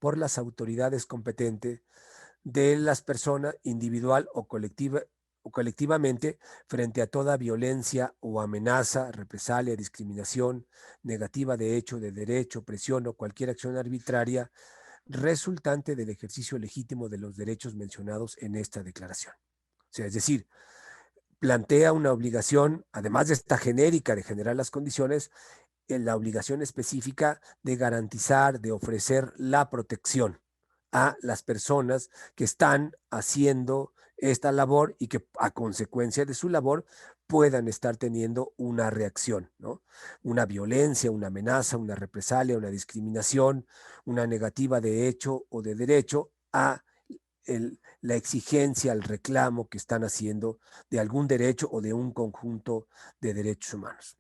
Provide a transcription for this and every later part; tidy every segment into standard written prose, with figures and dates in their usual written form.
por las autoridades competentes de las personas individual o colectivamente frente a toda violencia o amenaza, represalia, discriminación, negativa de hecho, de derecho, presión o cualquier acción arbitraria resultante del ejercicio legítimo de los derechos mencionados en esta declaración. O sea, es decir, plantea una obligación, además de esta genérica de generar las condiciones, en la obligación específica de garantizar, de ofrecer la protección a las personas que están haciendo esta labor y que a consecuencia de su labor puedan estar teniendo una reacción, ¿no? Una violencia, una amenaza, una represalia, una discriminación, una negativa de hecho o de derecho a la exigencia, el reclamo que están haciendo de algún derecho o de un conjunto de derechos humanos.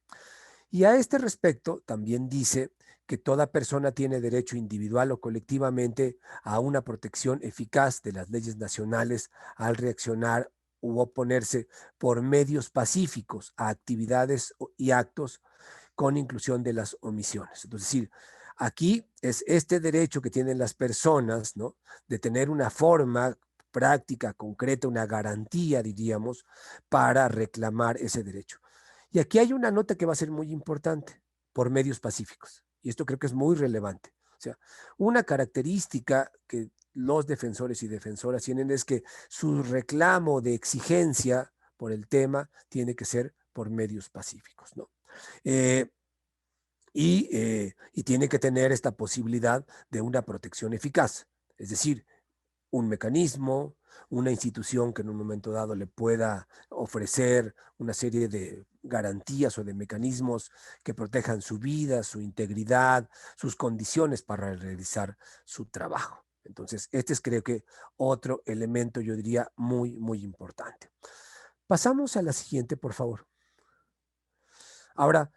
Y a este respecto también dice que toda persona tiene derecho individual o colectivamente a una protección eficaz de las leyes nacionales al reaccionar u oponerse por medios pacíficos a actividades y actos con inclusión de las omisiones. Es decir, aquí es este derecho que tienen las personas, ¿no? De tener una forma práctica, concreta, una garantía, diríamos, para reclamar ese derecho. Y aquí hay una nota que va a ser muy importante, por medios pacíficos. Y esto creo que es muy relevante. O sea, una característica que los defensores y defensoras tienen es que su reclamo de exigencia por el tema tiene que ser por medios pacíficos, ¿no? Eh, y tiene que tener esta posibilidad de una protección eficaz, es decir, un mecanismo, una institución que en un momento dado le pueda ofrecer una serie de garantías o de mecanismos que protejan su vida, su integridad, sus condiciones para realizar su trabajo. Entonces, este es creo que otro elemento, yo diría, muy, muy importante. Pasamos a la siguiente, por favor. Ahora,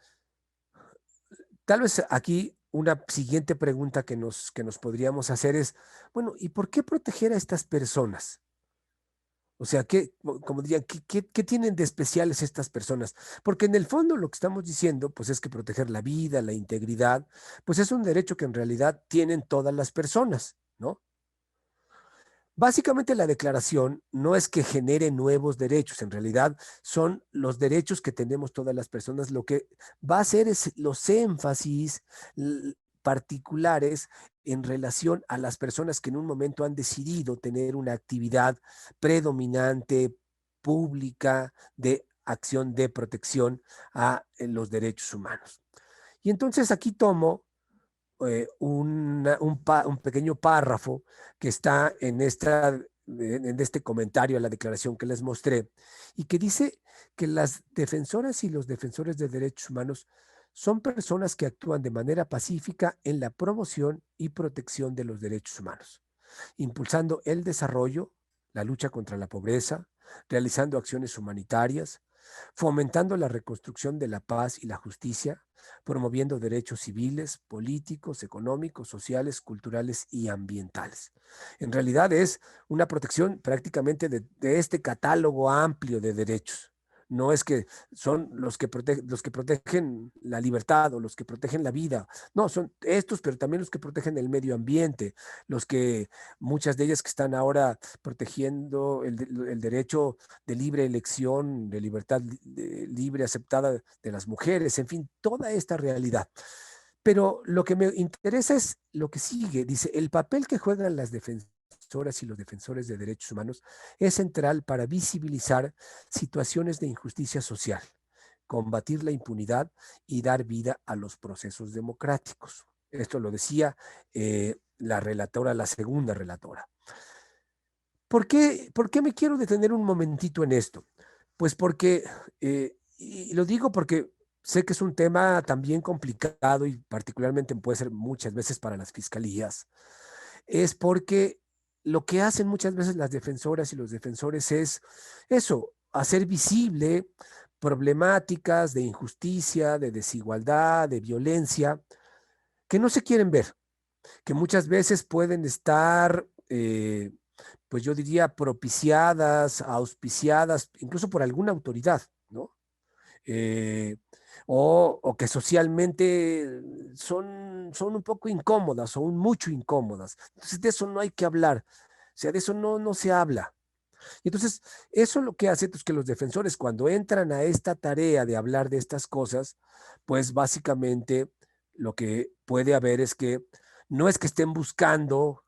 tal vez aquí una siguiente pregunta que nos podríamos hacer es, bueno, ¿y por qué proteger a estas personas? O sea, como dirían, ¿qué tienen de especiales estas personas? Porque en el fondo lo que estamos diciendo, pues es que proteger la vida, la integridad, pues es un derecho que en realidad tienen todas las personas, ¿no? Básicamente la declaración no es que genere nuevos derechos, en realidad son los derechos que tenemos todas las personas. Lo que va a hacer es los énfasis particulares en relación a las personas que en un momento han decidido tener una actividad predominante, pública, de acción de protección a los derechos humanos. Y entonces aquí tomo un pequeño párrafo que está en este comentario a la declaración que les mostré y que dice que las defensoras y los defensores de derechos humanos son personas que actúan de manera pacífica en la promoción y protección de los derechos humanos, impulsando el desarrollo, la lucha contra la pobreza, realizando acciones humanitarias, fomentando la reconstrucción de la paz y la justicia, promoviendo derechos civiles, políticos, económicos, sociales, culturales y ambientales. En realidad es una protección prácticamente de este catálogo amplio de derechos. No es que son los que protegen la libertad o los que protegen la vida. No, son estos, pero también los que protegen el medio ambiente, los que muchas de ellas que están ahora protegiendo el derecho de libre elección, de libertad libre aceptada de las mujeres, en fin, toda esta realidad. Pero lo que me interesa es lo que sigue. Dice, el papel que juegan las defensoras y los defensores de derechos humanos es central para visibilizar situaciones de injusticia social, combatir la impunidad y dar vida a los procesos democráticos. Esto lo decía la relatora, la segunda relatora. ¿Por qué me quiero detener un momentito en esto? Pues porque, y lo digo porque sé que es un tema también complicado y particularmente puede ser muchas veces para las fiscalías, es porque lo que hacen muchas veces las defensoras y los defensores es eso, hacer visible problemáticas de injusticia, de desigualdad, de violencia, que no se quieren ver, que muchas veces pueden estar, pues yo diría, propiciadas, auspiciadas, incluso por alguna autoridad, ¿no? eh, o que socialmente son un poco incómodas o un mucho incómodas. Entonces de eso no hay que hablar, o sea, de eso no se habla. Y entonces, eso lo que hace es que los defensores cuando entran a esta tarea de hablar de estas cosas, pues básicamente lo que puede haber es que no es que estén buscando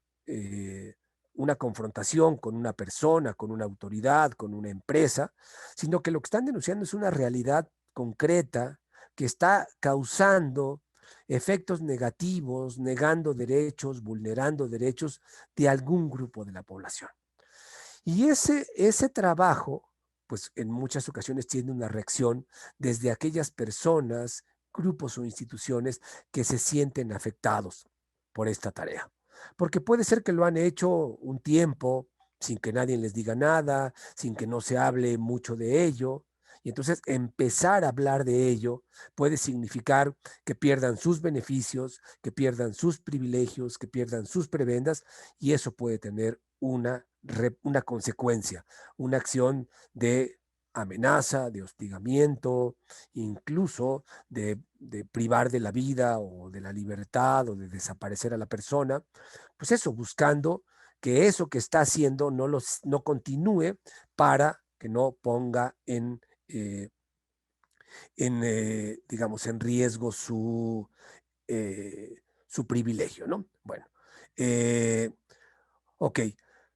una confrontación con una persona, con una autoridad, con una empresa, sino que lo que están denunciando es una realidad concreta que está causando efectos negativos, negando derechos, vulnerando derechos de algún grupo de la población. Y ese trabajo, pues en muchas ocasiones tiene una reacción desde aquellas personas, grupos o instituciones que se sienten afectados por esta tarea. Porque puede ser que lo han hecho un tiempo sin que nadie les diga nada, sin que no se hable mucho de ello. Y entonces empezar a hablar de ello puede significar que pierdan sus beneficios, que pierdan sus privilegios, que pierdan sus prebendas, y eso puede tener una consecuencia, una acción de amenaza, de hostigamiento, incluso de privar de la vida o de la libertad o de desaparecer a la persona. Pues eso, buscando que eso que está haciendo no continúe para que no ponga digamos, en riesgo su privilegio, ¿no? Bueno, eh, ok,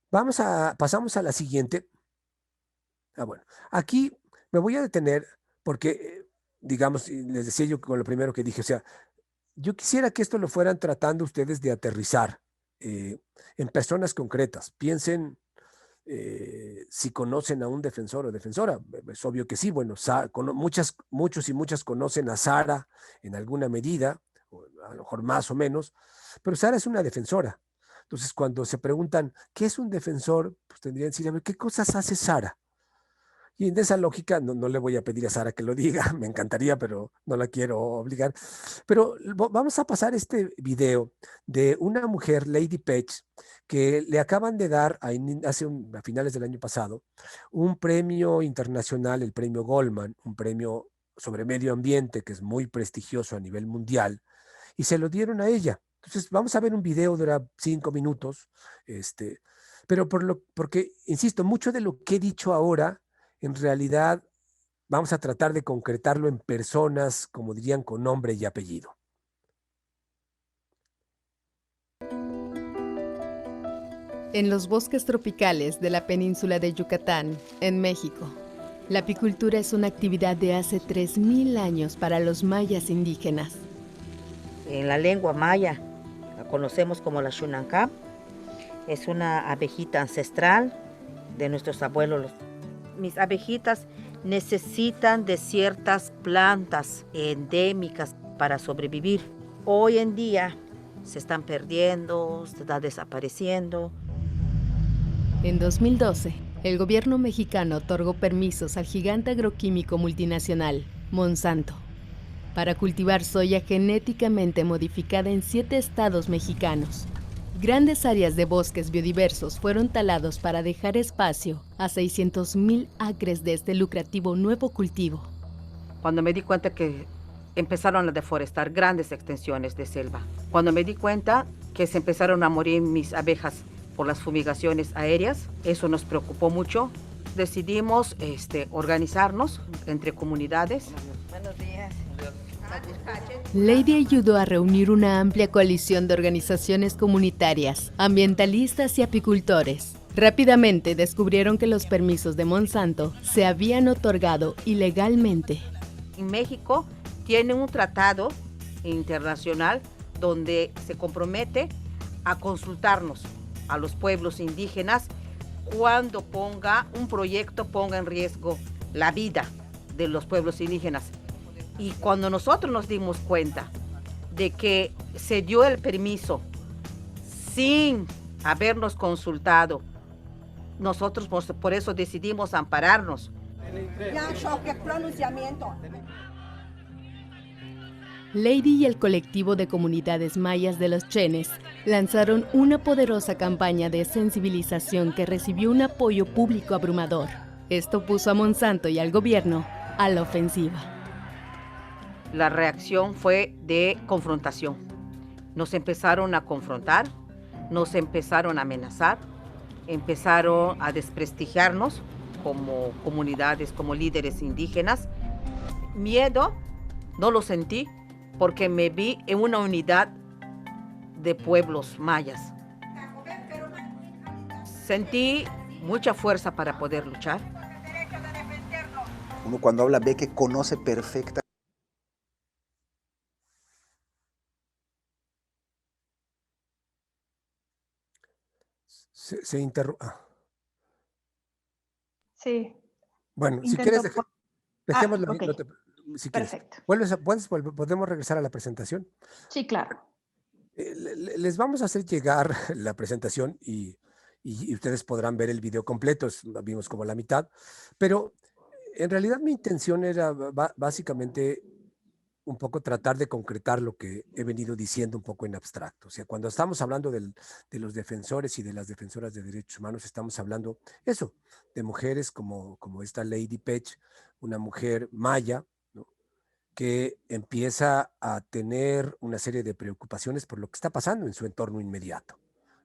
pasamos a la siguiente. Bueno, aquí me voy a detener porque, digamos, y les decía yo con lo primero que dije, o sea, yo quisiera que esto lo fueran tratando ustedes de aterrizar en personas concretas. Piensen si conocen a un defensor o defensora. Es obvio que sí. Bueno, muchos y muchas conocen a Sara en alguna medida, o a lo mejor más o menos, pero Sara es una defensora. Entonces, cuando se preguntan, ¿qué es un defensor? Pues tendrían que decir, a ver, ¿qué cosas hace Sara? Y en esa lógica, no le voy a pedir a Sara que lo diga, me encantaría, pero no la quiero obligar. Pero vamos a pasar este video de una mujer, Lady Page, que le acaban de dar a finales del año pasado un premio internacional, el premio Goldman, un premio sobre medio ambiente que es muy prestigioso a nivel mundial, y se lo dieron a ella. Entonces, vamos a ver un video, dura 5 minutos, pero porque, insisto, mucho de lo que he dicho ahora, en realidad, vamos a tratar de concretarlo en personas, como dirían, con nombre y apellido. En los bosques tropicales de la península de Yucatán, en México, la apicultura es una actividad de hace 3000 años para los mayas indígenas. En la lengua maya la conocemos como la Xunancap. Es una abejita ancestral de nuestros abuelos. Mis abejitas necesitan de ciertas plantas endémicas para sobrevivir. Hoy en día se están perdiendo, se está desapareciendo. En 2012, el gobierno mexicano otorgó permisos al gigante agroquímico multinacional, Monsanto, para cultivar soya genéticamente modificada en 7 estados mexicanos. Grandes áreas de bosques biodiversos fueron talados para dejar espacio a 600,000 acres de este lucrativo nuevo cultivo. Cuando me di cuenta que empezaron a deforestar grandes extensiones de selva, cuando me di cuenta que se empezaron a morir mis abejas por las fumigaciones aéreas, eso nos preocupó mucho. Decidimos organizarnos entre comunidades. Buenos días. Lady ayudó a reunir una amplia coalición de organizaciones comunitarias, ambientalistas y apicultores. Rápidamente descubrieron que los permisos de Monsanto se habían otorgado ilegalmente. En México tiene un tratado internacional donde se compromete a consultarnos a los pueblos indígenas cuando un proyecto ponga en riesgo la vida de los pueblos indígenas. Y cuando nosotros nos dimos cuenta de que se dio el permiso sin habernos consultado, nosotros por eso decidimos ampararnos. Lady y el colectivo de comunidades mayas de los Chenes lanzaron una poderosa campaña de sensibilización que recibió un apoyo público abrumador. Esto puso a Monsanto y al gobierno a la ofensiva. La reacción fue de confrontación. Nos empezaron a confrontar, nos empezaron a amenazar, empezaron a desprestigiarnos como comunidades, como líderes indígenas. Miedo no lo sentí porque me vi en una unidad de pueblos mayas. Sentí mucha fuerza para poder luchar. Uno cuando habla ve que conoce perfectamente. Se interrumpe. Sí, Bueno, si intento. quieres, dejémoslo ahí. Ok, Si quieres. perfecto. ¿Podemos regresar a la presentación? Sí, claro. Les vamos a hacer llegar la presentación y ustedes podrán ver el video completo. Vimos como la mitad, pero en realidad mi intención era básicamente un poco tratar de concretar lo que he venido diciendo un poco en abstracto. O sea, cuando estamos hablando de los defensores y de las defensoras de derechos humanos, estamos hablando eso, de mujeres como esta Lady Pech, una mujer maya, ¿no?, que empieza a tener una serie de preocupaciones por lo que está pasando en su entorno inmediato,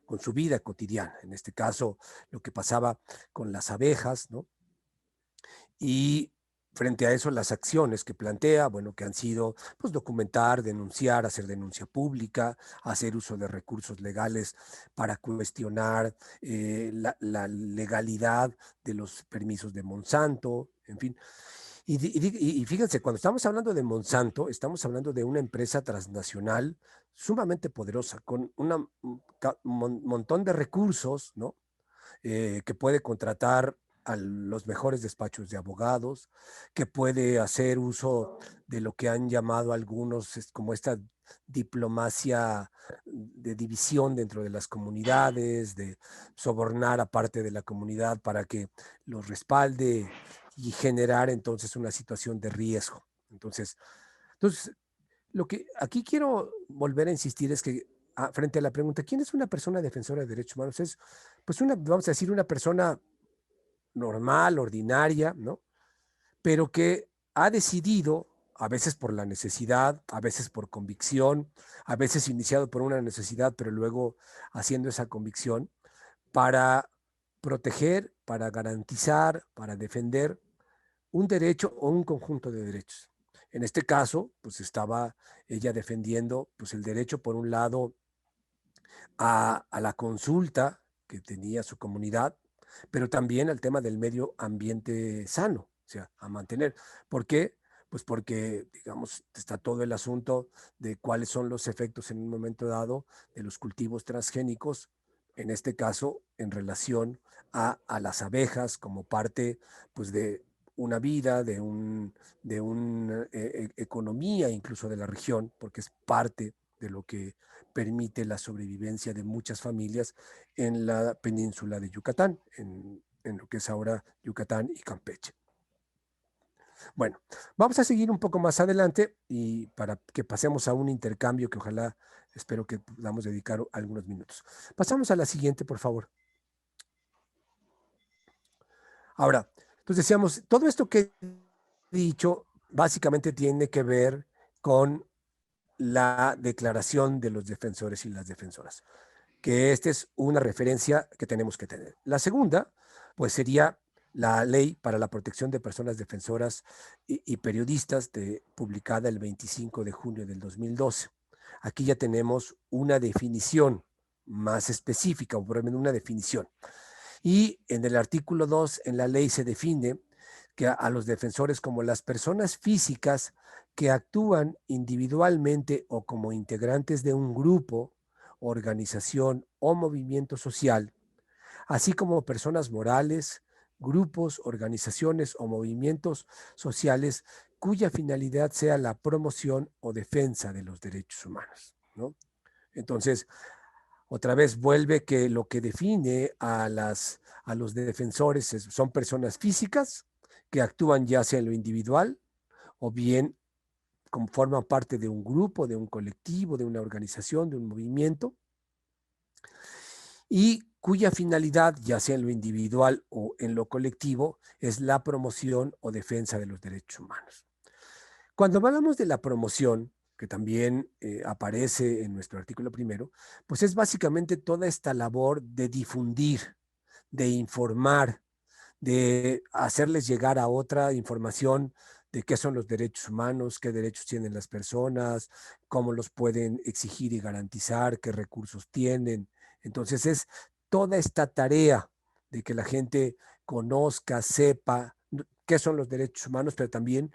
con su vida cotidiana. En este caso, lo que pasaba con las abejas, ¿no? Y frente a eso, las acciones que plantea, bueno, que han sido, pues, documentar, denunciar, hacer denuncia pública, hacer uso de recursos legales para cuestionar la legalidad de los permisos de Monsanto, en fin. Y fíjense, cuando estamos hablando de Monsanto, estamos hablando de una empresa transnacional sumamente poderosa, con un montón de recursos, ¿no? Que puede contratar a los mejores despachos de abogados, que puede hacer uso de lo que han llamado algunos como esta diplomacia de división dentro de las comunidades, de sobornar a parte de la comunidad para que los respalde y generar entonces una situación de riesgo. Entonces, lo que aquí quiero volver a insistir es que frente a la pregunta, ¿quién es una persona defensora de derechos humanos? Es, pues, vamos a decir, una persona normal, ordinaria, ¿no? Pero que ha decidido, a veces por la necesidad, a veces por convicción, a veces iniciado por una necesidad, pero luego haciendo esa convicción, para proteger, para garantizar, para defender un derecho o un conjunto de derechos. En este caso, pues estaba ella defendiendo, pues, el derecho, por un lado, a la consulta que tenía su comunidad, pero también al tema del medio ambiente sano, o sea, a mantener. ¿Por qué? Pues porque, digamos, está todo el asunto de cuáles son los efectos en un momento dado de los cultivos transgénicos, en este caso, en relación a las abejas como parte, pues, de una vida, de una economía incluso de la región, porque es parte de lo que permite la sobrevivencia de muchas familias en la península de Yucatán, en lo que es ahora Yucatán y Campeche. Bueno, vamos a seguir un poco más adelante y para que pasemos a un intercambio que ojalá, espero que podamos dedicar algunos minutos. Pasamos a la siguiente, por favor. Ahora, entonces decíamos, todo esto que he dicho básicamente tiene que ver con la declaración de los defensores y las defensoras, que esta es una referencia que tenemos que tener. La segunda, pues, sería la Ley para la Protección de Personas Defensoras y Periodistas, publicada el 25 de junio del 2012. Aquí ya tenemos una definición más específica, o por lo menos una definición. Y en el artículo 2, en la ley se define que a los defensores como las personas físicas que actúan individualmente o como integrantes de un grupo, organización o movimiento social, así como personas morales, grupos, organizaciones o movimientos sociales cuya finalidad sea la promoción o defensa de los derechos humanos, ¿no? Entonces, otra vez vuelve que lo que define a los defensores son personas físicas que actúan ya sea en lo individual o bien como forman parte de un grupo, de un colectivo, de una organización, de un movimiento, y cuya finalidad, ya sea en lo individual o en lo colectivo, es la promoción o defensa de los derechos humanos. Cuando hablamos de la promoción, que también aparece en nuestro artículo primero, pues es básicamente toda esta labor de difundir, de informar, de hacerles llegar a otra información de qué son los derechos humanos, qué derechos tienen las personas, cómo los pueden exigir y garantizar, qué recursos tienen. Entonces es toda esta tarea de que la gente conozca, sepa qué son los derechos humanos, pero también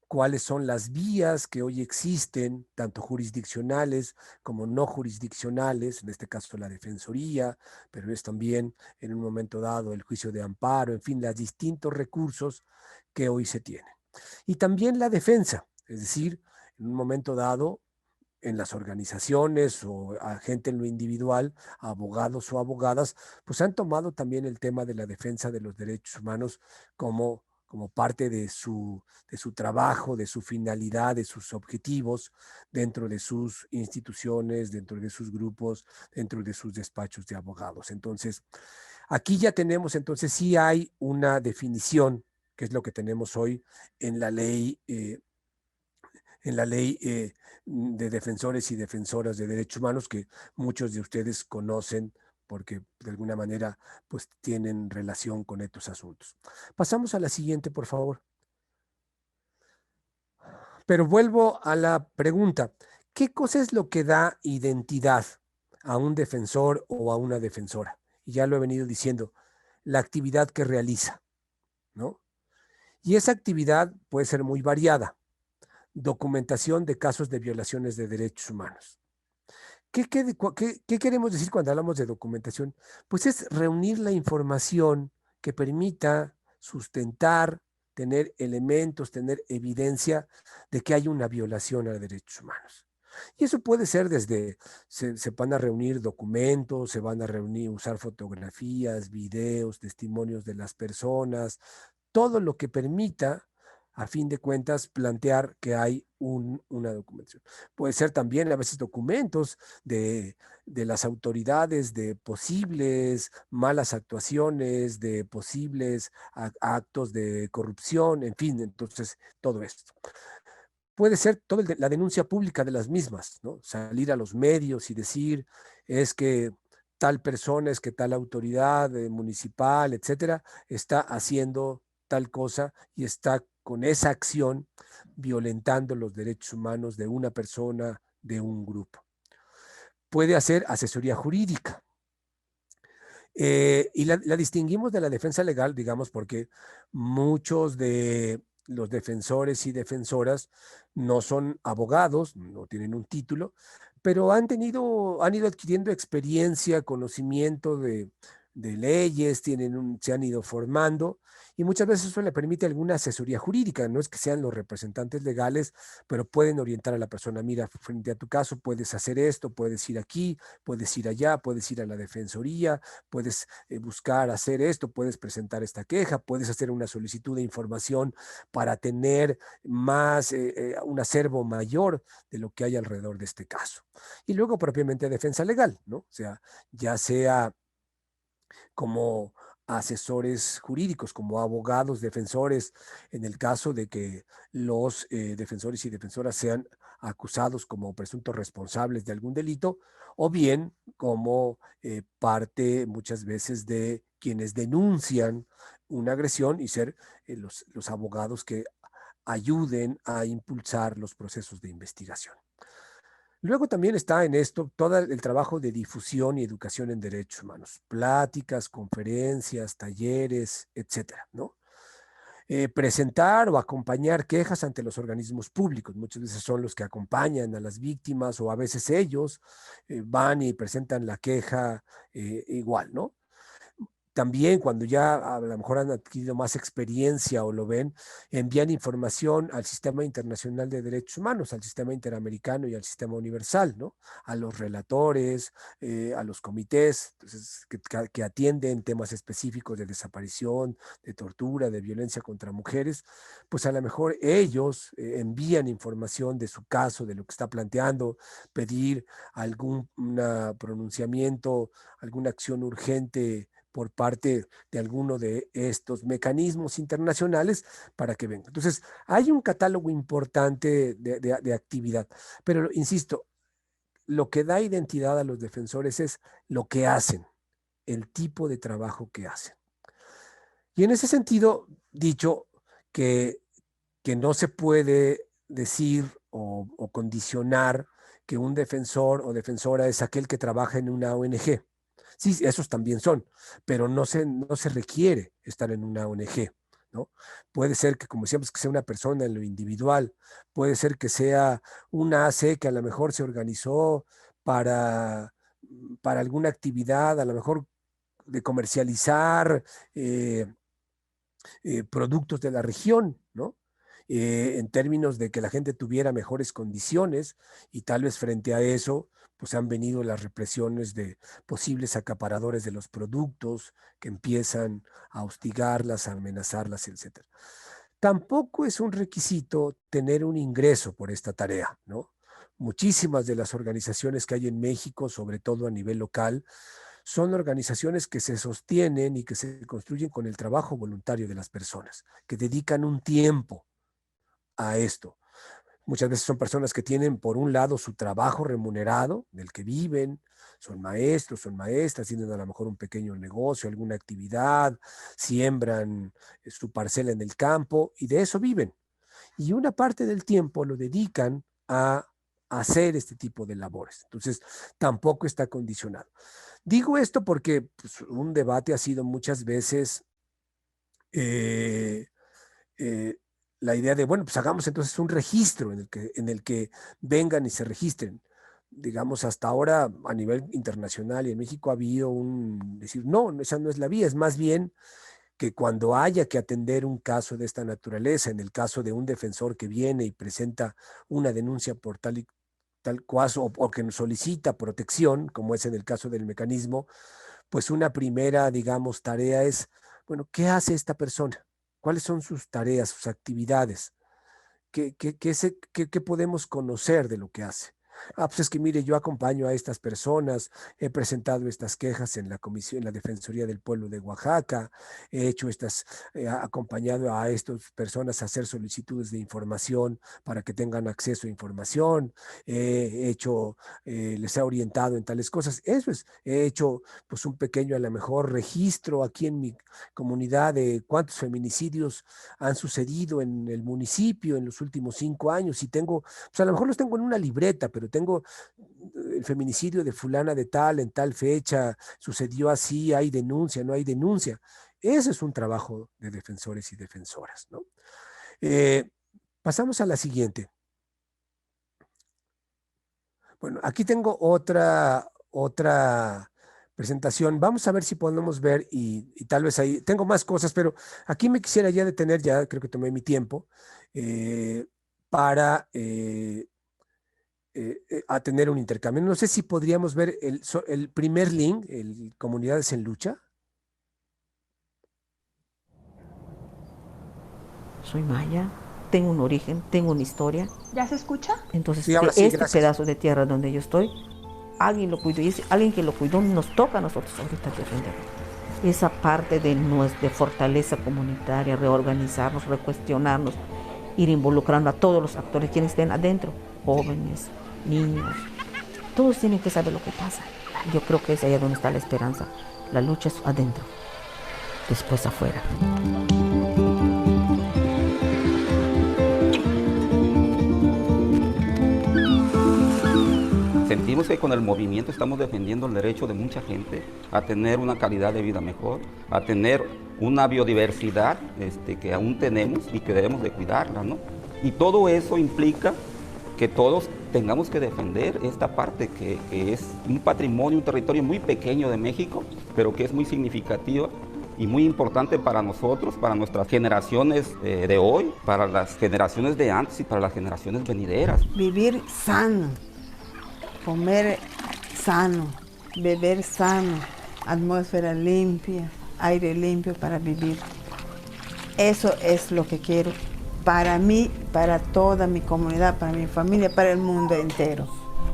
cuáles son las vías que hoy existen, tanto jurisdiccionales como no jurisdiccionales, en este caso la Defensoría, pero es también en un momento dado el juicio de amparo, en fin, los distintos recursos que hoy se tienen. Y también la defensa, es decir, en un momento dado, en las organizaciones o a gente en lo individual, abogados o abogadas, pues han tomado también el tema de la defensa de los derechos humanos como parte de su trabajo, de su finalidad, de sus objetivos dentro de sus instituciones, dentro de sus grupos, dentro de sus despachos de abogados. Entonces, aquí ya tenemos, entonces sí hay una definición, que es lo que tenemos hoy en la ley de defensores y defensoras de derechos humanos que muchos de ustedes conocen porque de alguna manera pues tienen relación con estos asuntos. Pasamos a la siguiente, por favor. Pero vuelvo a la pregunta, ¿qué cosa es lo que da identidad a un defensor o a una defensora? Y ya lo he venido diciendo, la actividad que realiza, ¿no? Y esa actividad puede ser muy variada. Documentación de casos de violaciones de derechos humanos. ¿Qué queremos decir cuando hablamos de documentación? Pues es reunir la información que permita sustentar, tener elementos, tener evidencia de que hay una violación a derechos humanos. Y eso puede ser desde, se van a reunir documentos, se van a reunir, usar fotografías, videos, testimonios de las personas, todo lo que permita, a fin de cuentas, plantear que hay una documentación. Puede ser también a veces documentos de las autoridades de posibles malas actuaciones, de posibles actos de corrupción, en fin, entonces todo esto. Puede ser toda la denuncia pública de las mismas, ¿no? Salir a los medios y decir es que tal persona, es que tal autoridad municipal, etcétera, está haciendo tal cosa y está con esa acción violentando los derechos humanos de una persona, de un grupo. Puede hacer asesoría jurídica. Y la distinguimos de la defensa legal, digamos, porque muchos de los defensores y defensoras no son abogados, no tienen un título, pero han ido adquiriendo experiencia, conocimiento de leyes, se han ido formando y muchas veces eso le permite alguna asesoría jurídica. No es que sean los representantes legales, pero pueden orientar a la persona, mira, frente a tu caso puedes hacer esto, puedes ir aquí, puedes ir allá, puedes ir a la defensoría, puedes buscar hacer esto, puedes presentar esta queja, puedes hacer una solicitud de información para tener más, un acervo mayor de lo que hay alrededor de este caso. Y luego propiamente defensa legal, ¿no? O sea, ya sea como asesores jurídicos, como abogados, defensores, en el caso de que los defensores y defensoras sean acusados como presuntos responsables de algún delito, o bien como parte muchas veces de quienes denuncian una agresión y ser los abogados que ayuden a impulsar los procesos de investigación. Luego también está en esto todo el trabajo de difusión y educación en derechos humanos, pláticas, conferencias, talleres, etcétera, ¿no? Presentar o acompañar quejas ante los organismos públicos. Muchas veces son los que acompañan a las víctimas o a veces ellos van y presentan la queja igual, ¿no? también cuando ya a lo mejor han adquirido más experiencia o lo ven, envían información al Sistema Internacional de Derechos Humanos, al Sistema Interamericano y al Sistema Universal, ¿no? A los relatores, a los comités, entonces, que atienden temas específicos de desaparición, de tortura, de violencia contra mujeres, pues a lo mejor ellos envían información de su caso, de lo que está planteando, pedir algún pronunciamiento, alguna acción urgente por parte de alguno de estos mecanismos internacionales para que vengan. Entonces, hay un catálogo importante de actividad, pero insisto, lo que da identidad a los defensores es lo que hacen, el tipo de trabajo que hacen. Y en ese sentido, dicho que no se puede decir o condicionar que un defensor o defensora es aquel que trabaja en una ONG. Sí, esos también son, pero no se requiere estar en una ONG, ¿no? Puede ser que, como decíamos, que sea una persona en lo individual, puede ser que sea una AC que a lo mejor se organizó para alguna actividad, a lo mejor de comercializar productos de la región, ¿no? En términos de que la gente tuviera mejores condiciones y tal vez frente a eso, pues han venido las represiones de posibles acaparadores de los productos que empiezan a hostigarlas, a amenazarlas, etc. Tampoco es un requisito tener un ingreso por esta tarea, ¿no? Muchísimas de las organizaciones que hay en México, sobre todo a nivel local, son organizaciones que se sostienen y que se construyen con el trabajo voluntario de las personas, que dedican un tiempo a esto. Muchas veces son personas que tienen, por un lado, su trabajo remunerado, del que viven, son maestros, son maestras, tienen a lo mejor un pequeño negocio, alguna actividad, siembran su parcela en el campo y de eso viven. Y una parte del tiempo lo dedican a hacer este tipo de labores. Entonces, tampoco está condicionado. Digo esto porque pues, un debate ha sido muchas veces la idea de, bueno, pues hagamos entonces un registro en el que vengan y se registren. Digamos, hasta ahora a nivel internacional y en México ha habido decir, no, esa no es la vía, es más bien que cuando haya que atender un caso de esta naturaleza, en el caso de un defensor que viene y presenta una denuncia por tal caso o que nos solicita protección, como es en el caso del mecanismo, pues una primera, digamos, tarea es, bueno, ¿qué hace esta persona? ¿Cuáles son sus tareas, sus actividades? ¿Qué podemos conocer de lo que hace? Pues es que mire, yo acompaño a estas personas, he presentado estas quejas en la comisión, en la Defensoría del Pueblo de Oaxaca, he hecho acompañado a estas personas a hacer solicitudes de información para que tengan acceso a información, les he orientado en tales cosas. Eso es, he hecho pues un pequeño a lo mejor registro aquí en mi comunidad de cuántos feminicidios han sucedido en el municipio en los últimos 5 años y tengo, pues a lo mejor los tengo en una libreta, pero tengo el feminicidio de fulana de tal, en tal fecha, sucedió así, hay denuncia, no hay denuncia. Ese es un trabajo de defensores y defensoras, ¿no? Pasamos a la siguiente. Bueno, aquí tengo otra presentación. Vamos a ver si podemos ver y tal vez ahí, tengo más cosas, pero aquí me quisiera ya detener, ya creo que tomé mi tiempo, para a tener un intercambio. No sé si podríamos ver el primer link, el Comunidades en Lucha. Soy maya, tengo un origen, tengo una historia. ¿Ya se escucha? Entonces, sí, ahora sí, este gracias. pedazo de tierra donde yo estoy, alguien lo cuidó y es alguien que lo cuidó, nos toca a nosotros ahorita defenderlo. Esa parte de fortaleza comunitaria, reorganizarnos, recuestionarnos, ir involucrando a todos los actores quienes estén adentro, jóvenes, niños, todos tienen que saber lo que pasa. Yo creo que es allá donde está la esperanza. La lucha es adentro, después afuera. Sentimos que con el movimiento estamos defendiendo el derecho de mucha gente a tener una calidad de vida mejor, a tener una biodiversidad que aún tenemos y que debemos de cuidarla, ¿no? Y todo eso implica que todos tengamos que defender esta parte que es un patrimonio, un territorio muy pequeño de México, pero que es muy significativa y muy importante para nosotros, para nuestras generaciones de hoy, para las generaciones de antes y para las generaciones venideras. Vivir sano, comer sano, beber sano, atmósfera limpia, aire limpio para vivir. Eso es lo que quiero para mí, para toda mi comunidad, para mi familia, para el mundo entero.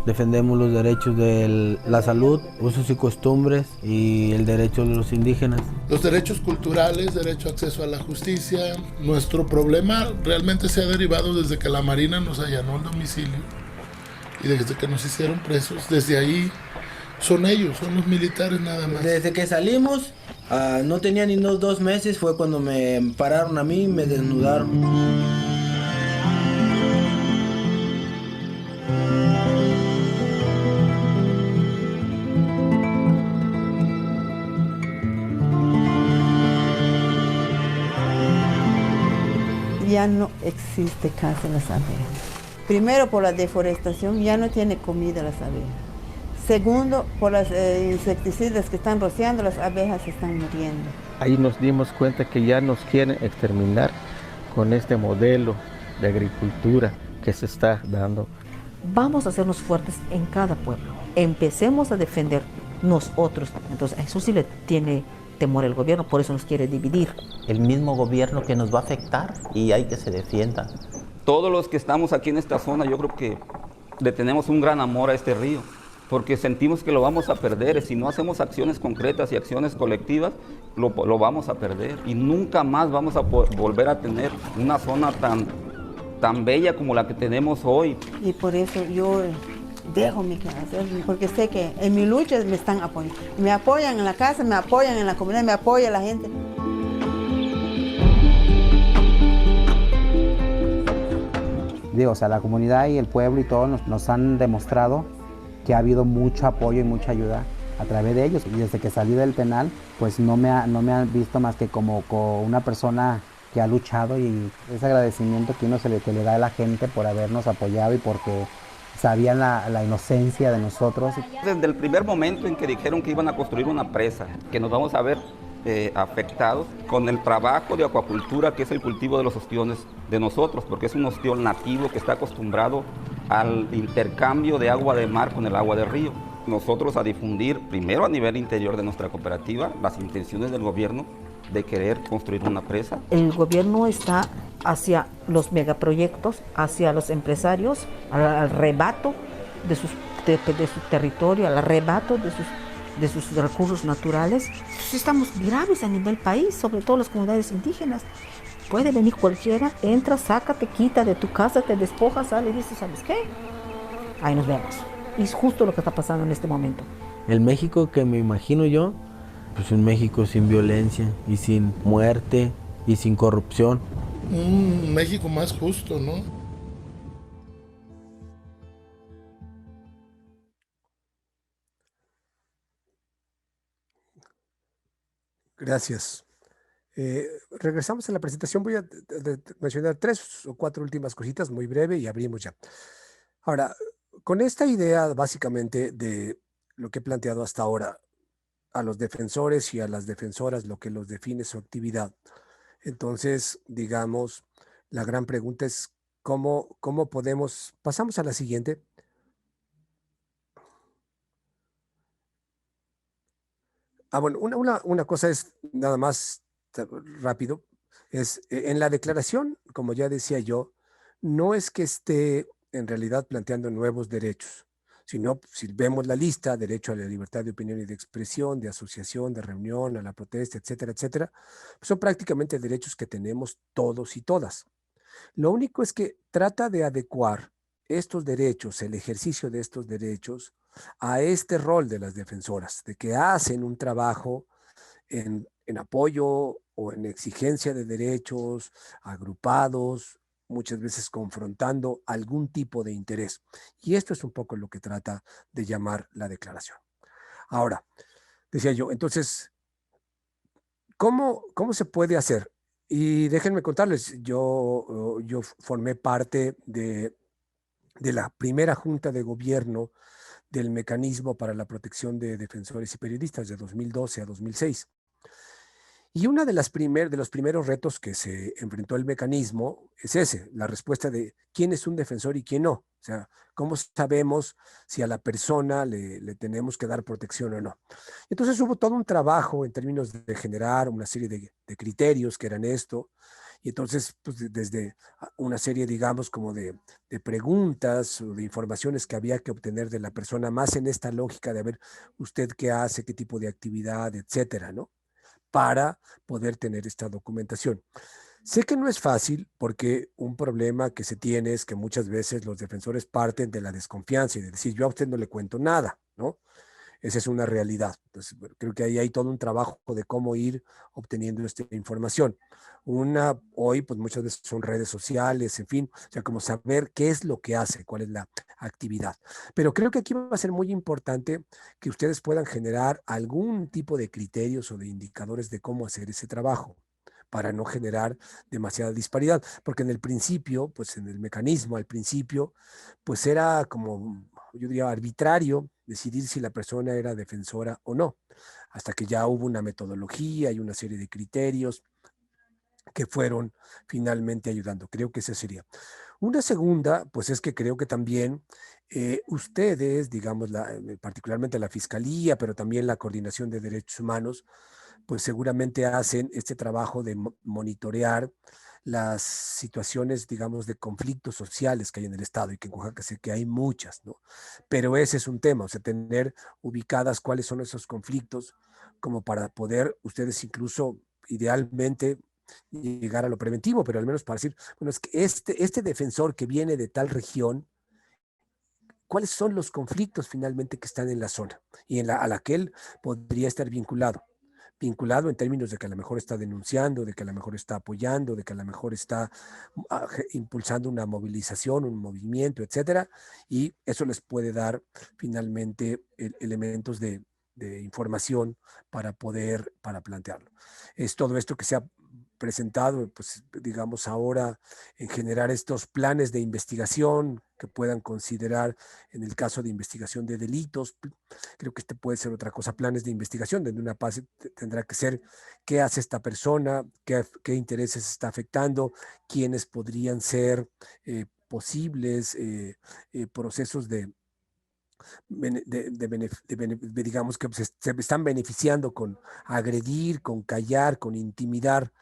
Defendemos los derechos de la salud, usos y costumbres y el derecho de los indígenas. Los derechos culturales, derecho a acceso a la justicia. Nuestro problema realmente se ha derivado desde que la Marina nos allanó el domicilio y desde que nos hicieron presos. Desde ahí son ellos, son los militares nada más. Desde que salimos, no tenía ni 2 meses, fue cuando me pararon a mí y me desnudaron. Ya no existe casi las abejas. Primero, por la deforestación, ya no tiene comida las abejas. Segundo, por los insecticidas que están rociando, las abejas se están muriendo. Ahí nos dimos cuenta que ya nos quieren exterminar con este modelo de agricultura que se está dando. Vamos a hacernos fuertes en cada pueblo. Empecemos a defender nosotros. Entonces, a eso sí le tiene temor el gobierno, por eso nos quiere dividir. El mismo gobierno que nos va a afectar y hay que se defienda. Todos los que estamos aquí en esta zona, yo creo que le tenemos un gran amor a este río, porque sentimos que lo vamos a perder. Si no hacemos acciones concretas y acciones colectivas, lo vamos a perder. Y nunca más vamos a volver a tener una zona tan bella como la que tenemos hoy. Y por eso yo dejo mi casa, porque sé que en mi lucha me están apoyando. Me apoyan en la casa, me apoyan en la comunidad, me apoya la gente. Digo, o sea, la comunidad y el pueblo y todos nos han demostrado que ha habido mucho apoyo y mucha ayuda a través de ellos. Y desde que salí del penal, pues no me han visto más que como una persona que ha luchado, y ese agradecimiento que le da a la gente por habernos apoyado y porque sabían la inocencia de nosotros. Desde el primer momento en que dijeron que iban a construir una presa, que nos vamos a ver afectados con el trabajo de acuacultura, que es el cultivo de los ostiones de nosotros, porque es un ostión nativo que está acostumbrado al intercambio de agua de mar con el agua de río. Nosotros a difundir primero a nivel interior de nuestra cooperativa las intenciones del gobierno de querer construir una presa. El gobierno está hacia los megaproyectos, hacia los empresarios, al arrebato de su territorio, al arrebato de sus recursos naturales. Estamos graves a nivel país, sobre todo las comunidades indígenas. Puede venir cualquiera, entra, saca, te quita de tu casa, te despoja, sale y dice, ¿sabes qué? Ahí nos vemos. Y es justo lo que está pasando en este momento. El México que me imagino yo, pues un México sin violencia y sin muerte y sin corrupción. Un México más justo, ¿no? Gracias. Regresamos a la presentación. Voy a mencionar 3 o 4 últimas cositas, muy breve, y abrimos ya. Ahora, con esta idea básicamente de lo que he planteado hasta ahora, a los defensores y a las defensoras, lo que los define su actividad. Entonces, digamos, la gran pregunta es cómo podemos... Pasamos a la siguiente. Bueno, una cosa es nada más rápido, es en la declaración, como ya decía yo, no es que esté en realidad planteando nuevos derechos, sino si vemos la lista, derecho a la libertad de opinión y de expresión, de asociación, de reunión, a la protesta, etcétera, etcétera, pues son prácticamente derechos que tenemos todos y todas. Lo único es que trata de adecuar estos derechos, el ejercicio de estos derechos, a este rol de las defensoras, de que hacen un trabajo en apoyo o en exigencia de derechos agrupados, muchas veces confrontando algún tipo de interés. Y esto es un poco lo que trata de llamar la declaración. Ahora, decía yo, entonces, ¿cómo se puede hacer? Y déjenme contarles, yo formé parte de de la primera Junta de Gobierno del Mecanismo para la Protección de Defensores y Periodistas de 2012 a 2006. Y uno de los primeros retos que se enfrentó el mecanismo es ese, la respuesta de quién es un defensor y quién no. O sea, ¿cómo sabemos si a la persona le tenemos que dar protección o no? Entonces hubo todo un trabajo en términos de generar una serie de criterios que eran esto, y entonces pues, desde una serie, digamos, como de preguntas o de informaciones que había que obtener de la persona, más en esta lógica de a ver usted qué hace, qué tipo de actividad, etcétera, ¿no? Para poder tener esta documentación. Sé que no es fácil porque un problema que se tiene es que muchas veces los defensores parten de la desconfianza y de decir, yo a usted no le cuento nada, ¿no? Esa es una realidad. Entonces, bueno, creo que ahí hay todo un trabajo de cómo ir obteniendo esta información. Hoy, pues muchas veces son redes sociales, en fin, o sea, como saber qué es lo que hace, cuál es la actividad. Pero creo que aquí va a ser muy importante que ustedes puedan generar algún tipo de criterios o de indicadores de cómo hacer ese trabajo para no generar demasiada disparidad, porque en el principio, pues en el mecanismo al principio, pues era como, yo diría, arbitrario decidir si la persona era defensora o no, hasta que ya hubo una metodología y una serie de criterios que fueron finalmente ayudando. Creo que esa sería. Una segunda, pues es que creo que también ustedes, digamos, particularmente la Fiscalía, pero también la Coordinación de Derechos Humanos, pues seguramente hacen este trabajo de monitorear las situaciones, digamos, de conflictos sociales que hay en el Estado, y que en Oaxaca sé que hay muchas, ¿no? Pero ese es un tema, o sea, tener ubicadas cuáles son esos conflictos, como para poder ustedes incluso, idealmente, llegar a lo preventivo, pero al menos para decir, bueno, es que este defensor que viene de tal región, ¿cuáles son los conflictos finalmente que están en la zona y a la que él podría estar vinculado? Vinculado en términos de que a lo mejor está denunciando, de que a lo mejor está apoyando, de que a lo mejor está impulsando una movilización, un movimiento, etcétera, y eso les puede dar finalmente elementos de información para plantearlo. Es todo esto que se ha presentado, pues digamos ahora, en generar estos planes de investigación que puedan considerar en el caso de investigación de delitos. Creo que este puede ser otra cosa, planes de investigación, donde una base tendrá que ser qué hace esta persona, qué intereses está afectando, quiénes podrían ser posibles procesos digamos, que se están beneficiando con agredir, con callar, con intimidar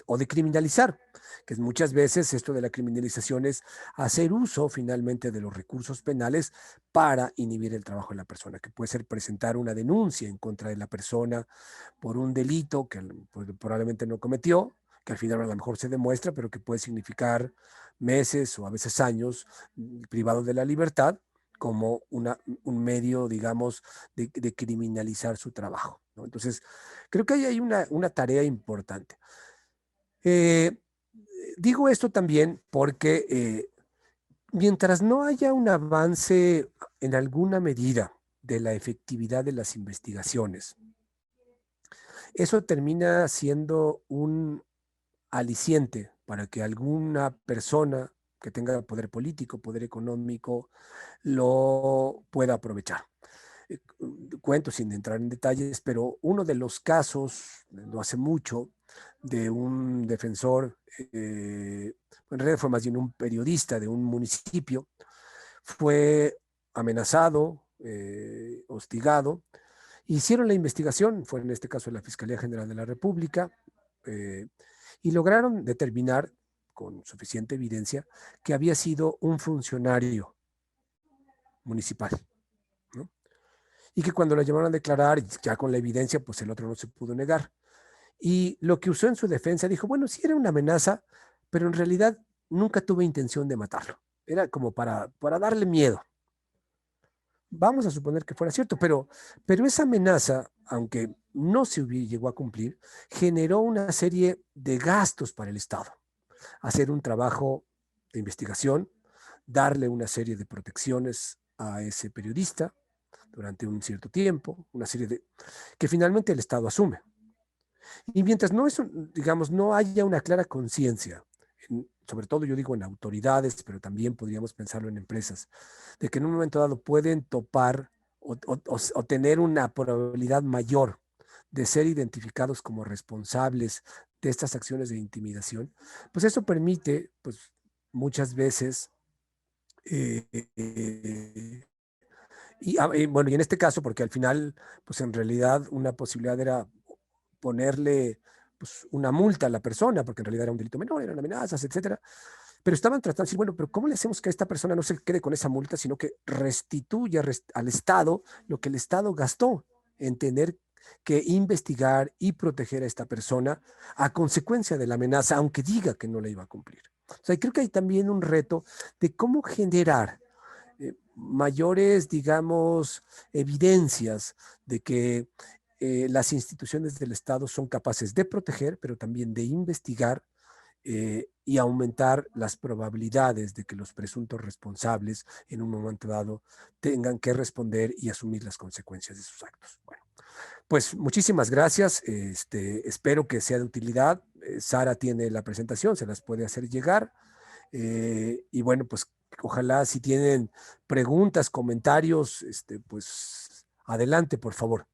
o de criminalizar, que muchas veces esto de la criminalización es hacer uso finalmente de los recursos penales para inhibir el trabajo de la persona, que puede ser presentar una denuncia en contra de la persona por un delito que pues, probablemente no cometió, que al final a lo mejor se demuestra, pero que puede significar meses o a veces años privado de la libertad, como un medio, digamos, de criminalizar su trabajo, ¿no? Entonces, creo que ahí hay una tarea importante. Digo esto también porque mientras no haya un avance en alguna medida de la efectividad de las investigaciones, eso termina siendo un aliciente para que alguna persona que tenga poder político, poder económico, lo pueda aprovechar. Cuento sin entrar en detalles, pero uno de los casos, no hace mucho, de un defensor, en realidad fue más bien un periodista de un municipio, fue amenazado, hostigado. Hicieron la investigación, fue en este caso la Fiscalía General de la República, y lograron determinar con suficiente evidencia que había sido un funcionario municipal, ¿no? Y que cuando lo llamaron a declarar, ya con la evidencia, pues el otro no se pudo negar. Y lo que usó en su defensa, dijo, bueno, sí era una amenaza, pero en realidad nunca tuve intención de matarlo. Era como para darle miedo. Vamos a suponer que fuera cierto, pero esa amenaza, aunque no se llegó a cumplir, generó una serie de gastos para el Estado. Hacer un trabajo de investigación, darle una serie de protecciones a ese periodista durante un cierto tiempo, una serie de que finalmente el Estado asume. Y mientras no haya una clara conciencia sobre todo yo digo en autoridades, pero también podríamos pensarlo en empresas, de que en un momento dado pueden topar o tener una probabilidad mayor de ser identificados como responsables de estas acciones de intimidación, pues eso permite, pues muchas veces, bueno, y en este caso, porque al final, pues en realidad una posibilidad era ponerle pues, una multa a la persona, porque en realidad era un delito menor, eran amenazas, etcétera. Pero estaban tratando de decir, bueno, pero ¿cómo le hacemos que esta persona no se quede con esa multa, sino que restituya al Estado lo que el Estado gastó en tener que investigar y proteger a esta persona a consecuencia de la amenaza, aunque diga que no la iba a cumplir? O sea, creo que hay también un reto de cómo generar mayores, digamos, evidencias de que las instituciones del Estado son capaces de proteger, pero también de investigar y aumentar las probabilidades de que los presuntos responsables en un momento dado tengan que responder y asumir las consecuencias de sus actos. Bueno, pues muchísimas gracias. Espero que sea de utilidad. Sara tiene la presentación, se las puede hacer llegar. Y bueno, pues ojalá si tienen preguntas, comentarios, pues adelante, por favor.